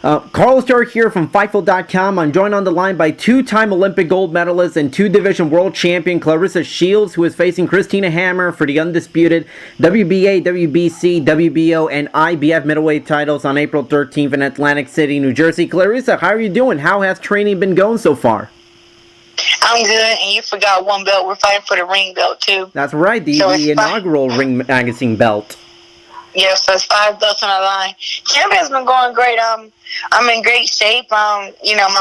Carlos Stark here from Fightful.com. I'm joined on the line by two-time Olympic gold medalist and two-division world champion Claressa Shields, who is facing Christina Hammer for the undisputed WBA, WBC, WBO, and IBF middleweight titles on April 13th in Atlantic City, New Jersey. Claressa, how are you doing? How has training been going so far? I'm good, and you forgot one belt. We're fighting for the ring belt, too. That's right, the inaugural Ring Magazine belt. Yes, so it's 5 belts on the line. Camp has been going great. I'm in great shape. My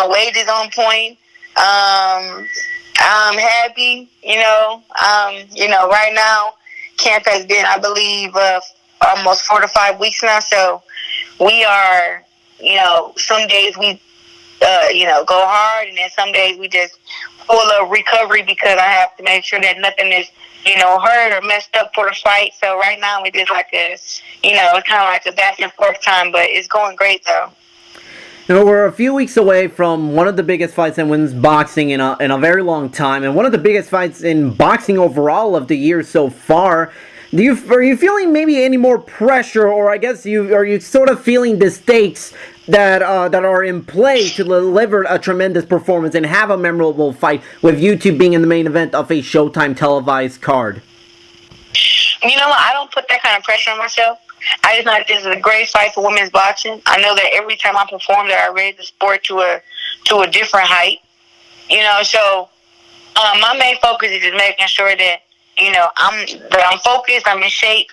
weight is on point. I'm happy. Right now, camp has been, I believe, almost 4 to 5 weeks now. So we are, some days we, go hard, and then some days we just full of recovery because I have to make sure that nothing is hurt or messed up for the fight. So right now it's just like it's kind of like a back and forth time, but it's going great though. We're a few weeks away from one of the biggest fights in women's boxing in a very long time, and one of the biggest fights in boxing overall of the year so far. Are you feeling maybe any more pressure, or I guess are you sort of feeling the stakes that are in play to deliver a tremendous performance and have a memorable fight, with you two being in the main event of a Showtime televised card? You know what? I don't put that kind of pressure on myself. I just know that this is a great fight for women's boxing. I know that every time I perform that I raise the sport to a different height. So my main focus is just making sure that I'm focused, I'm in shape,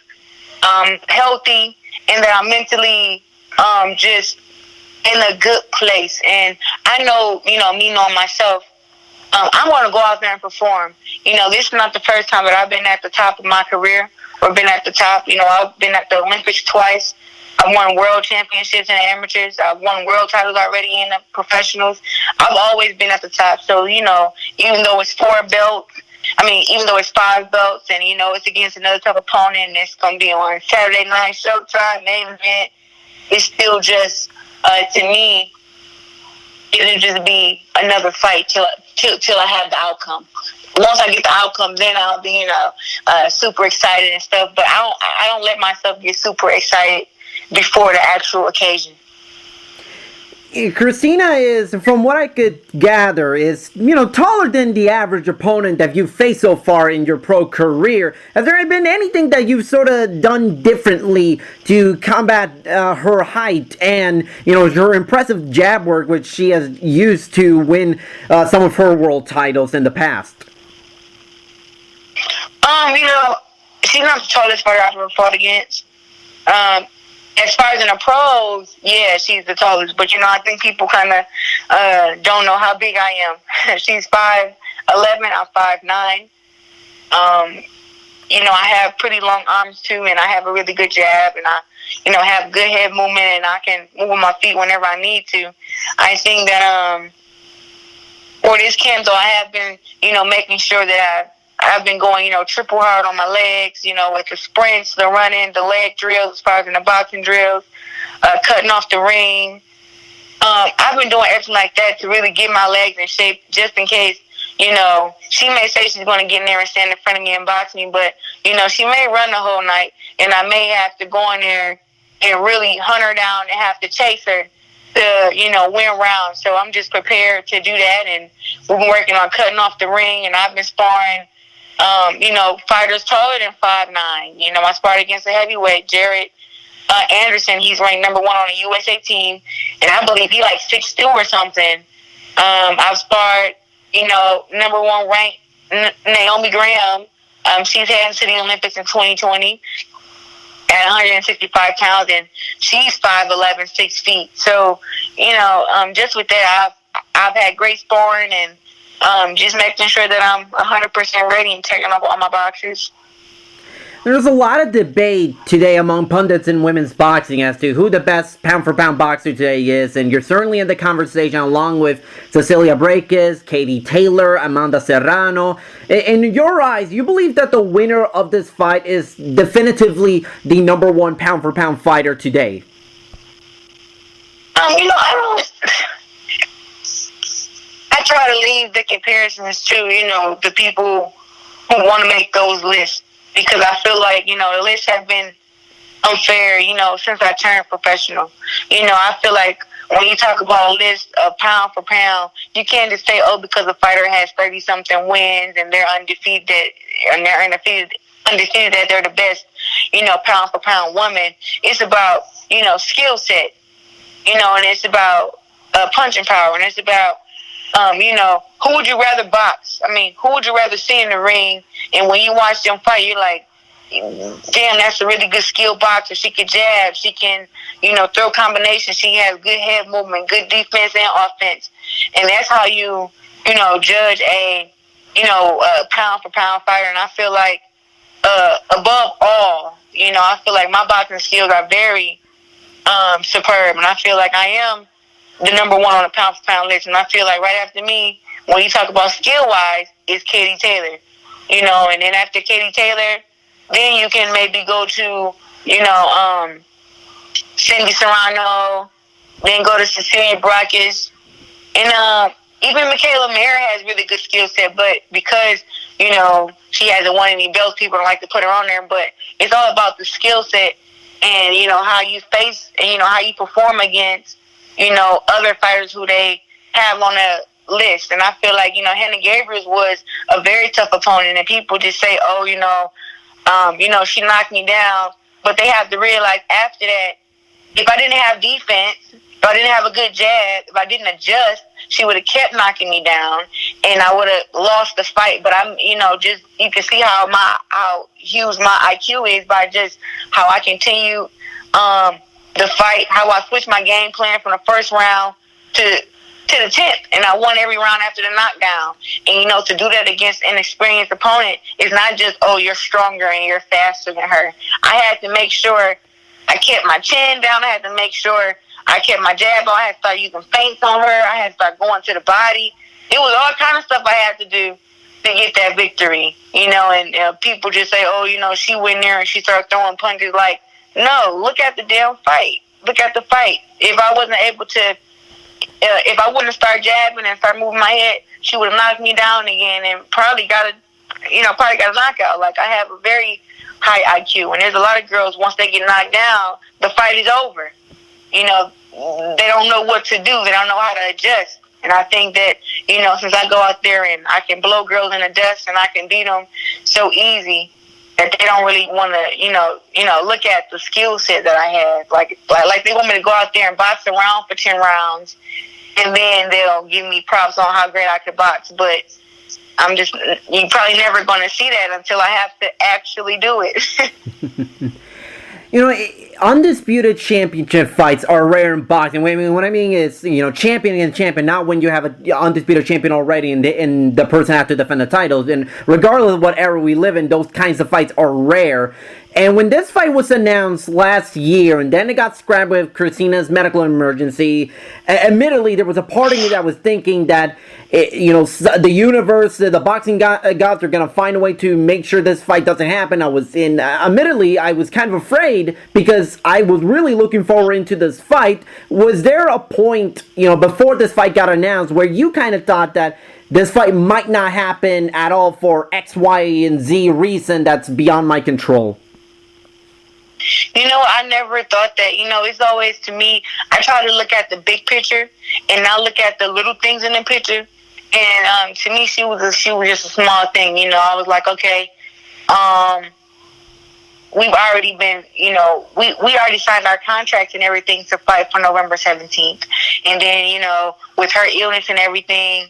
healthy, and that I'm mentally just in a good place. And I know, me knowing myself, I'm going to go out there and perform. This is not the first time that I've been at the top of my career or been at the top. I've been at the Olympics twice. I've won world championships in the amateurs. I've won world titles already in the professionals. I've always been at the top. So, even though it's 4 belts, even though it's 5 belts and, it's against another tough opponent and it's going to be on Saturday night, Showtime, main event, it's still just, to me, it'll just be another fight till I have the outcome. Once I get the outcome, then I'll be, super excited and stuff. But I don't let myself get super excited before the actual occasion. Christina is, from what I could gather, is, taller than the average opponent that you've faced so far in your pro career. Has there been anything that you've sort of done differently to combat her height and, her impressive jab work, which she has used to win some of her world titles in the past? She's not the tallest fighter I've ever fought against. As far as in the pros, yeah, she's the tallest. But, I think people kind of don't know how big I am. She's 5'11", I'm 5'9". I have pretty long arms, too, and I have a really good jab, and I, have good head movement, and I can move my feet whenever I need to. I think that for this camp, though, I have been, making sure that I've been going, triple hard on my legs, with the sprints, the running, the leg drills, as far as in the boxing drills, cutting off the ring. I've been doing everything like that to really get my legs in shape, just in case, she may say she's going to get in there and stand in front of me and box me, but, she may run the whole night, and I may have to go in there and really hunt her down and have to chase her to, win rounds. So I'm just prepared to do that, and we've been working on cutting off the ring, and I've been sparring fighters taller than 5'9". I sparred against a heavyweight, Jared Anderson. He's ranked number 1 on the USA team, and I believe he like 6'2" or something. I've sparred, number 1 ranked Naomi Graham. She's heading to the Olympics in 2020 at 165 pounds, and she's 5'11", 6 feet. So, just with that, I've had great sparring and just making sure that I'm 100% ready and taking up all my boxes. There's a lot of debate today among pundits in women's boxing as to who the best pound-for-pound boxer today is, and you're certainly in the conversation along with Cecilia Braekhus, Katie Taylor, Amanda Serrano. In your eyes, you believe that the winner of this fight is definitively the number 1 pound-for-pound fighter today? I try to leave the comparisons to, the people who want to make those lists. Because I feel like, the lists have been unfair, since I turned professional. I feel like when you talk about a list of pound for pound, you can't just say, oh, because a fighter has 30-something wins and they're undefeated, undefeated that they're the best, pound for pound woman. It's about, skill set, and it's about punching power, and it's about, who would you rather box? I mean, who would you rather see in the ring? And when you watch them fight, you're like, damn, that's a really good skill boxer. She can jab. She can, throw combinations. She has good head movement, good defense and offense. And that's how you, judge a, pound for pound fighter. And I feel like, above all, I feel like my boxing skills are very superb. And I feel like I am the number one on the pound for pound list. And I feel like right after me, when you talk about skill-wise, is Katie Taylor. And then after Katie Taylor, then you can maybe go to, Cindy Serrano, then go to Cecilia Braekhus. And even Michaela Mayer has really good skill set, but because, she hasn't won any belts, people don't like to put her on there. But it's all about the skill set and, how you face and, how you perform against, other fighters who they have on the list. And I feel like, Hannah Gabriels was a very tough opponent, and people just say, oh, she knocked me down. But they have to realize after that, if I didn't have defense, if I didn't have a good jab, if I didn't adjust, she would have kept knocking me down, and I would have lost the fight. But I'm, just you can see how huge my IQ is by just how I continue the fight, how I switched my game plan from the first round to the 10th, and I won every round after the knockdown. And, to do that against an experienced opponent is not just, oh, you're stronger and you're faster than her. I had to make sure I kept my chin down. I had to make sure I kept my jab on. I had to start using feints on her. I had to start going to the body. It was all kind of stuff I had to do to get that victory, and people just say, oh, she went there and she started throwing punches. Like, no, look at the damn fight. Look at the fight. If I wasn't able to, if I wouldn't have started jabbing and started moving my head, she would have knocked me down again and probably got a knockout. Like, I have a very high IQ, and there's a lot of girls, once they get knocked down, the fight is over. They don't know what to do. They don't know how to adjust. And I think that, since I go out there and I can blow girls in the dust and I can beat them so easy, that they don't really want to, look at the skill set that I have. Like they want me to go out there and box around for 10 rounds, and then they'll give me props on how great I could box. But you're probably never going to see that until I have to actually do it. Undisputed championship fights are rare in boxing. What I mean is, champion against champion, not when you have an undisputed champion already and the person has to defend the titles. And regardless of what era we live in, those kinds of fights are rare. And when this fight was announced last year, and then it got scrapped with Christina's medical emergency, admittedly, there was a part of me that was thinking that, the universe, the boxing gods are going to find a way to make sure this fight doesn't happen. Admittedly, I was kind of afraid because I was really looking forward into this fight. Was there a point, before this fight got announced where you kind of thought that this fight might not happen at all for X, Y, and Z reason that's beyond my control? I never thought that. It's always, to me, I try to look at the big picture and not look at the little things in the picture. And to me, she was just a small thing. I was like, okay, we've already been, we already signed our contracts and everything to fight for November 17th. And then, with her illness and everything,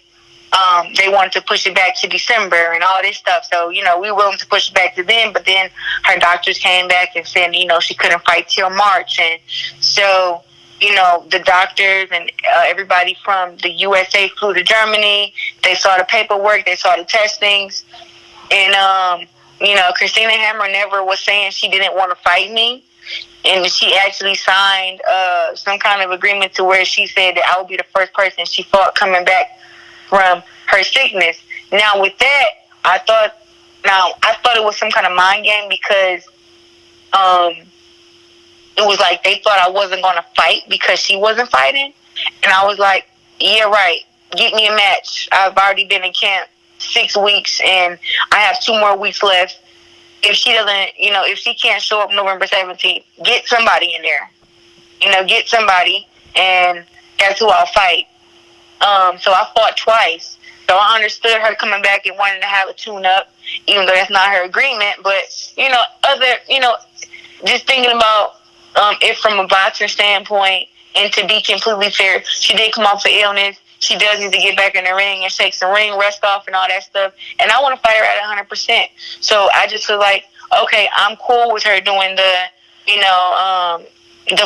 they wanted to push it back to December and all this stuff. So, we were willing to push it back to then, but then her doctors came back and said, she couldn't fight till March. And so, the doctors and everybody from the USA flew to Germany. They saw the paperwork. They saw the testings. And, Christina Hammer never was saying she didn't want to fight me. And she actually signed some kind of agreement to where she said that I would be the first person she fought coming back from her sickness. Now, with that, I thought it was some kind of mind game because it was like they thought I wasn't going to fight because she wasn't fighting. And I was like, yeah, right. Get me a match. I've already been in camp 6 weeks, and I have 2 more weeks left. if she doesn't, if she can't show up November 17th, get somebody in there. Get somebody, and that's who I'll fight. So I fought twice. So I understood her coming back and wanting to have a tune-up, even though that's not her agreement. But, just thinking about it from a boxer standpoint, and to be completely fair, she did come off of illness. She does need to get back in the ring and shake some ring rust off and all that stuff. And I want to fight her at 100%. So I just feel like, okay, I'm cool with her doing the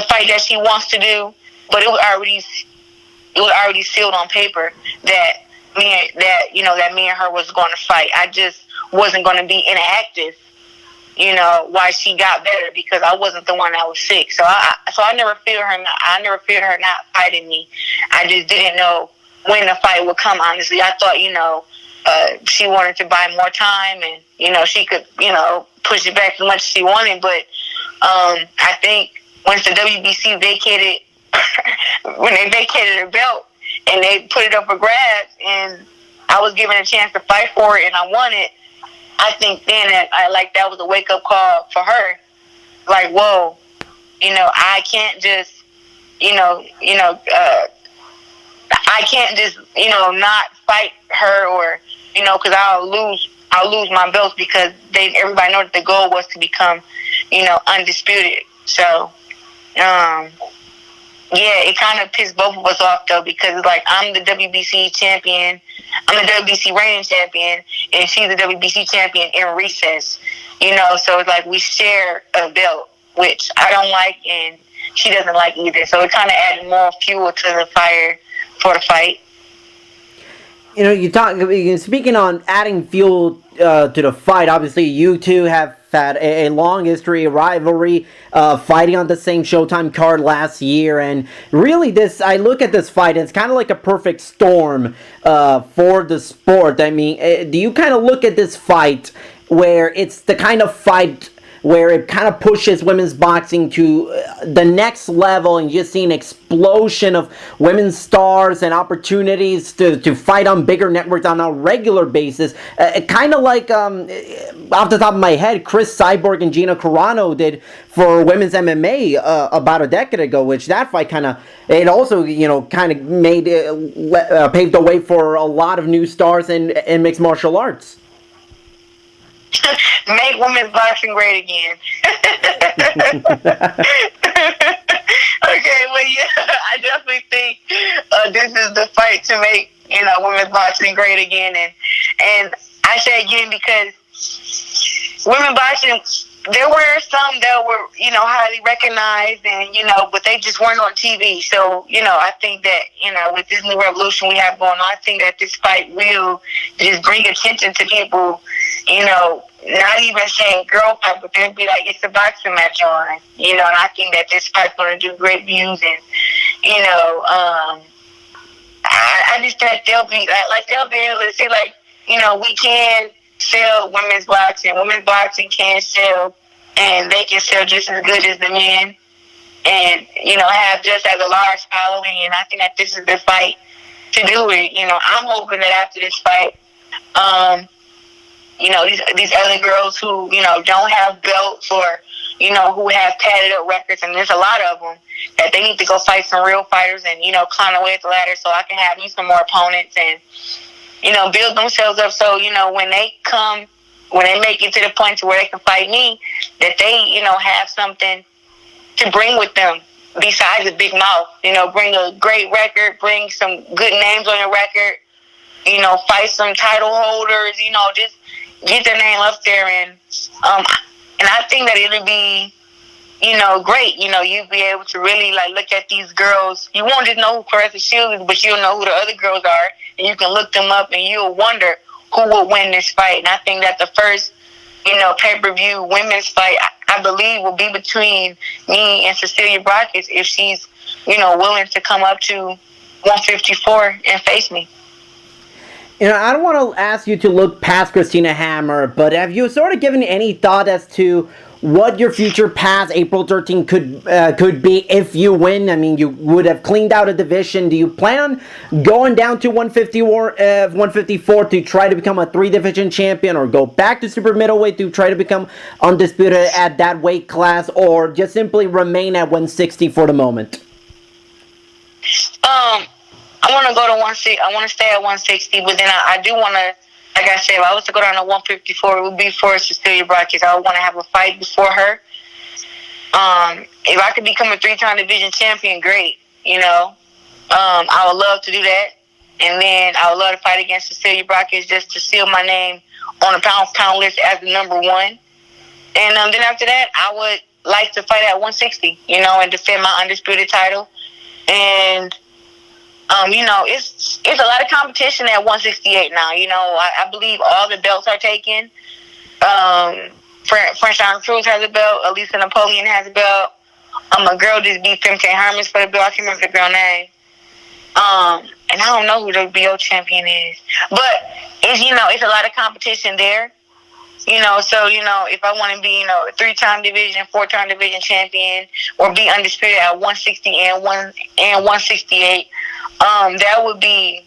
fight that she wants to do, but it was already sealed on paper that me and her was going to fight. I just wasn't going to be inactive, while she got better, because I wasn't the one that was sick. So I never feared her. I never feared her not fighting me. I just didn't know when the fight would come. Honestly, I thought she wanted to buy more time, and she could push it back as much as she wanted. But I think once the WBC vacated, when they vacated her belt and they put it up for grabs, and I was given a chance to fight for it and I won it, I think then that was a wake up call for her. Like, whoa, I can't just, I can't just, not fight her, or, because I'll lose my belts, because everybody knows that the goal was to become, undisputed. So, yeah, it kind of pissed both of us off, though, because it's like, I'm the WBC champion, I'm the WBC reigning champion, and she's the WBC champion in recess, so it's like we share a belt, which I don't like, and she doesn't like either. So it kind of added more fuel to the fire for the fight. Speaking on adding fuel to the fight, obviously you two have had a long history, a rivalry, fighting on the same Showtime card last year, and really I look at this fight, and it's kind of like a perfect storm for the sport. I mean, do you kind of look at this fight where it's the kind of fight where it kind of pushes women's boxing to the next level, and you just see an explosion of women's stars and opportunities to fight on bigger networks on a regular basis? Kind of like, off the top of my head, Chris Cyborg and Gina Carano did for women's MMA about a decade ago, which that fight kind of made paved the way for a lot of new stars in mixed martial arts. Make women's boxing great again. Okay, well, yeah, I definitely think this is the fight to make women's boxing great again, and I say again because women's boxing, there were some that were highly recognized, and but they just weren't on TV. So I think that with this new revolution we have going on, I think that this fight will just bring attention to people. Not even saying girl fight, but they'll be like, it's a boxing match on. And I think that this fight's going to do great views. And, I just think they'll be able to see, we can sell women's boxing. Women's boxing can sell, and they can sell just as good as the men, and, have just as a large following. And I think that this is the fight to do it. I'm hoping that after this fight, these other girls who, don't have belts, or, who have padded up records, and there's a lot of them, that they need to go fight some real fighters and, climb away at the ladder so I can have me some more opponents and, build themselves up so, when they make it to the point to where they can fight me, that they, have something to bring with them besides a big mouth. Bring a great record, bring some good names on your record, fight some title holders, just get their name up there, and I think that it'll be, great. You'll be able to really look at these girls. You won't just know who Claressa Shields is, but you'll know who the other girls are, and you can look them up, and you'll wonder who will win this fight. And I think that the first, pay-per-view women's fight, I believe, will be between me and Cecilia Braekhus, if she's, willing to come up to 154 and face me. I don't want to ask you to look past Christina Hammer, but have you sort of given any thought as to what your future past April 13th could be if you win? I mean, you would have cleaned out a division. Do you plan on going down to 150 or 154 to try to become a 3-division champion, or go back to super middleweight to try to become undisputed at that weight class, or just simply remain at 160 for the moment? I want to go to 160. I want to stay at 160, but then I do want to, like I said, if I was to go down to 154, it would be for Cecilia Braekhus. I would want to have a fight before her. If I could become a 3-time division champion, great. I would love to do that. And then I would love to fight against Cecilia Braekhus just to seal my name on the pound list as the number 1. And then after that, I would like to fight at 160, and defend my undisputed title. And it's a lot of competition at 168 now. I believe all the belts are taken. French Cruz has a belt. Elisa Napoleon has a belt. A girl just beat Femke Hermans for the belt. I can't remember the girl name. And I don't know who the BO champion is. But it's a lot of competition there. So if I want to be, a 3-time division, 4-time division champion, or be undisputed at 160 and 168, that would be,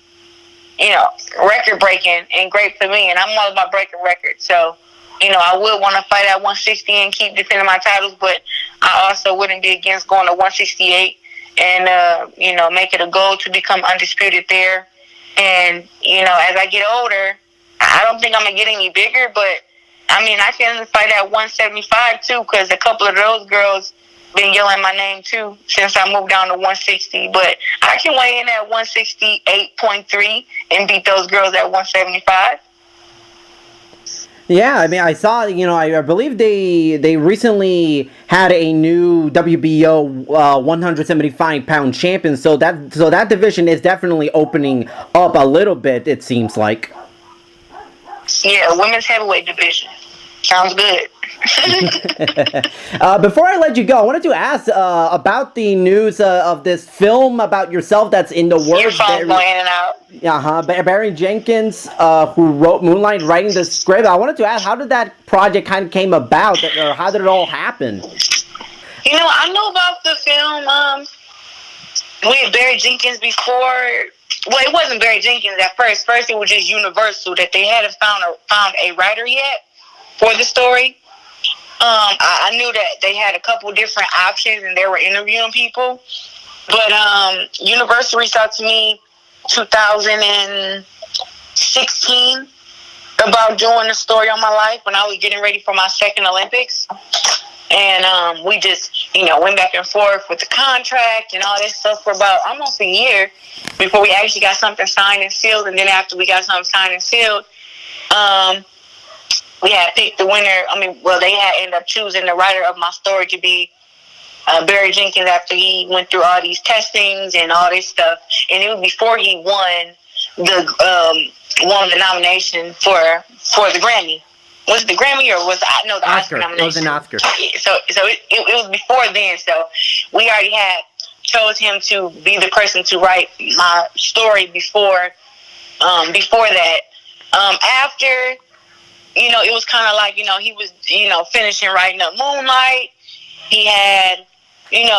record breaking and great for me. And I'm all about breaking records. So, I would want to fight at 160 and keep defending my titles, but I also wouldn't be against going to 168 and, make it a goal to become undisputed there. And, as I get older, I don't think I'm going to get any bigger, but I can fight at 175 too, because a couple of those girls been yelling my name too since I moved down to 160. But I can weigh in at 168.3 and beat those girls at 175. Yeah, I saw, I believe they recently had a new WBO 175-pound champion, so that division is definitely opening up a little bit, it seems like. Yeah, women's heavyweight division. Sounds good. Before I let you go, I wanted to ask about the news of this film about yourself that's in the works. Your phone's going in and out. Barry Jenkins, who wrote Moonlight, writing the script. I wanted to ask, how did that project kind of came about, or how did it all happen? I know about the film. We had Barry Jenkins before. Well, it wasn't Barry Jenkins at first. First, it was just Universal that they hadn't found a writer yet for the story. I knew that they had a couple different options and they were interviewing people. But Universal reached out to me 2016 about doing a story on my life when I was getting ready for my second Olympics. And we just, went back and forth with the contract and all this stuff for about almost a year before we actually got something signed and sealed. And then after we got something signed and sealed, we had picked the winner. They had ended up choosing the writer of my story to be Barry Jenkins after he went through all these testings and all this stuff. And it was before he won the nomination for the Grammy. Was it the Grammy or was the Oscar nomination? It was an Oscar. So it was before then. So we already had chose him to be the person to write my story before that. After, it was kind of like, he was, finishing writing up Moonlight. He had,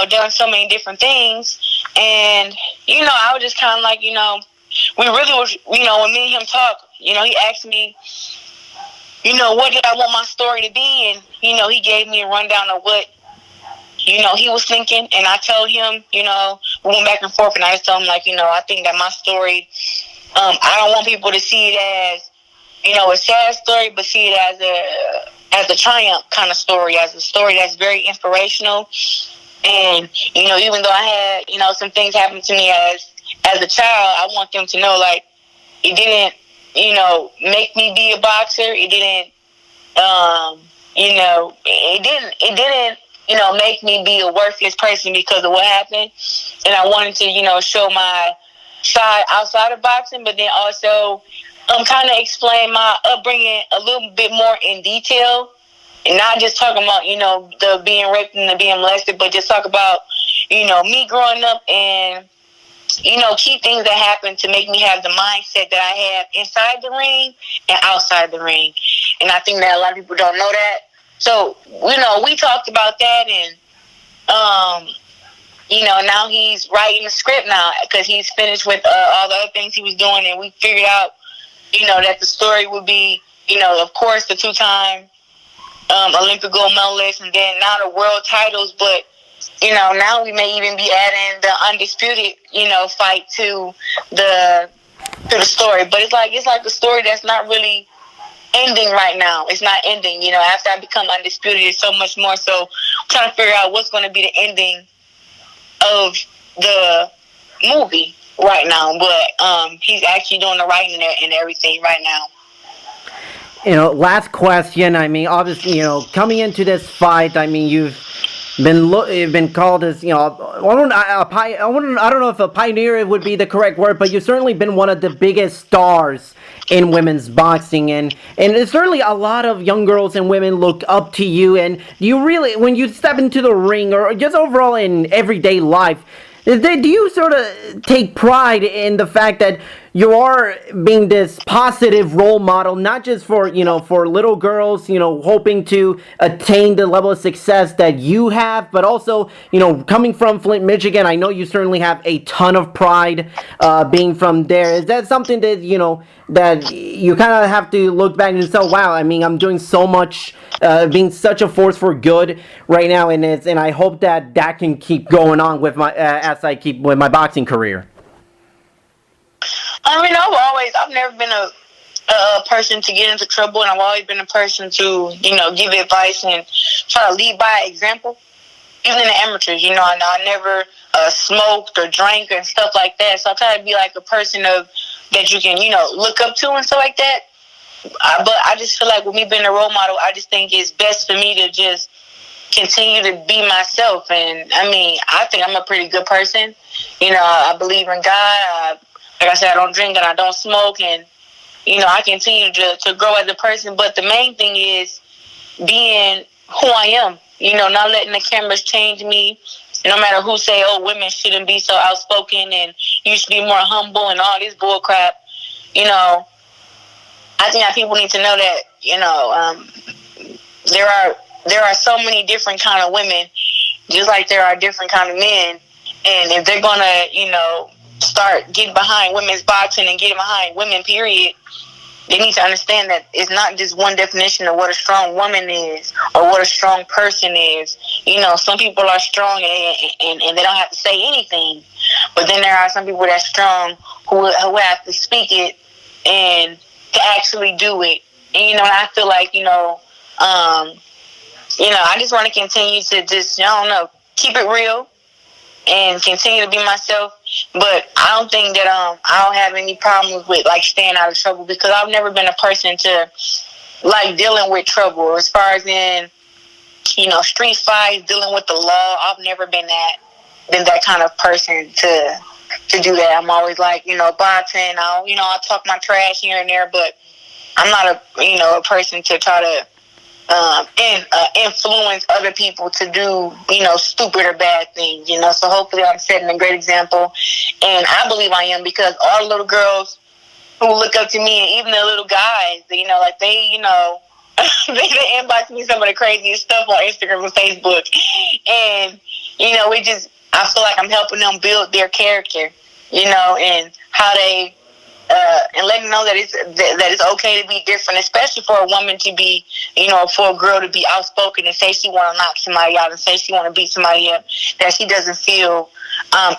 done so many different things. And, I was just kind of like, we really was, when me and him talk, he asked me, what did I want my story to be? And, he gave me a rundown of what, he was thinking. And I told him, we went back and forth, and I just told him, I think that my story, I don't want people to see it as, a sad story, but see it as a triumph kind of story, as a story that's very inspirational. And, even though I had, some things happen to me as a child, I want them to know, it didn't, make me be a boxer. It didn't, it didn't, make me be a worthless person because of what happened. And I wanted to, show my side outside of boxing, but then also kind of explain my upbringing a little bit more in detail, and not just talking about, the being raped and the being molested, but just talk about, me growing up and, key things that happened to make me have the mindset that I have inside the ring and outside the ring. And I think that a lot of people don't know that. So, we talked about that, and now he's writing the script now because he's finished with all the other things he was doing, and we figured out, that the story would be, of course, the two-time Olympic gold medalist, and then now the world titles, but now we may even be adding the undisputed, fight to the story. But it's like a story that's not really ending right now. It's not ending. After I become undisputed, it's so much more. So I'm trying to figure out what's going to be the ending of the movie right now. But he's actually doing the writing and everything right now. Last question. I mean, obviously, coming into this fight, I mean, you've been called as, I don't know if a pioneer would be the correct word, but you've certainly been one of the biggest stars in women's boxing, and there's certainly a lot of young girls and women look up to you. And you really, when you step into the ring, or just overall in everyday life, do you sort of take pride in the fact that you are being this positive role model, not just for little girls, hoping to attain the level of success that you have, but also, coming from Flint, Michigan, I know you certainly have a ton of pride being from there. Is that something that, that you kind of have to look back and say, wow, I mean, I'm doing so much, being such a force for good right now, and I hope that can keep going on with my as I keep with my boxing career? I mean, I've never been a person to get into trouble, and I've always been a person to, give advice and try to lead by example. Even in the amateurs, I never smoked or drank and stuff like that. So I try to be like a person that you can, look up to and stuff like that. But I just feel like with me being a role model, I just think it's best for me to just continue to be myself. And I mean, I think I'm a pretty good person. I believe in God. Like I said, I don't drink and I don't smoke, and I continue to grow as a person. But the main thing is being who I am. Not letting the cameras change me. And no matter who say, oh, women shouldn't be so outspoken and you should be more humble and all this bull crap. I think that people need to know that there are so many different kind of women, just like there are different kind of men. And if they're gonna start getting behind women's boxing and getting behind women, period, they need to understand that it's not just one definition of what a strong woman is or what a strong person is. Some people are strong and they don't have to say anything. But then there are some people that's strong who have to speak it and to actually do it. And, I feel like, I just want to continue to just, keep it real and continue to be myself. But I don't think that I don't have any problems with like staying out of trouble, because I've never been a person to like dealing with trouble as far as in street fights, dealing with the law. I've never been that kind of person to do that. I'm always like boxing. I'll talk my trash here and there, but I'm not a person to try to influence other people to do, stupid or bad things, So hopefully I'm setting a great example. And I believe I am, because all the little girls who look up to me, and even the little guys, they inbox me some of the craziest stuff on Instagram and Facebook. And, I feel like I'm helping them build their character, and how they, and letting them know that it's okay to be different, especially for a woman to be, for a girl to be outspoken and say she want to knock somebody out and say she want to beat somebody up, that she doesn't feel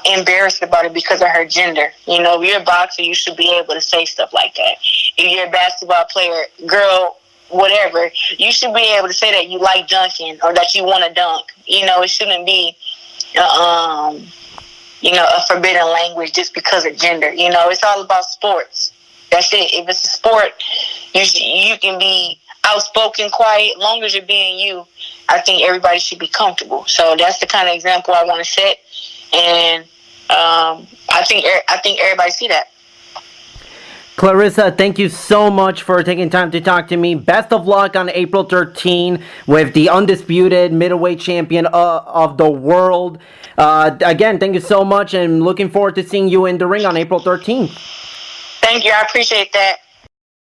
embarrassed about it because of her gender. If you're a boxer, you should be able to say stuff like that. If you're a basketball player, girl, whatever, you should be able to say that you like dunking or that you want to dunk. It shouldn't be a forbidden language just because of gender. It's all about sports. That's it. If it's a sport, you can be outspoken, quiet, as long as you're being you. I think everybody should be comfortable. So that's the kind of example I want to set, and I think everybody see that. Claressa, thank you so much for taking time to talk to me. Best of luck on April 13 with the undisputed middleweight champion of the world. Again, thank you so much, and looking forward to seeing you in the ring on April 13th. Thank you. I appreciate that.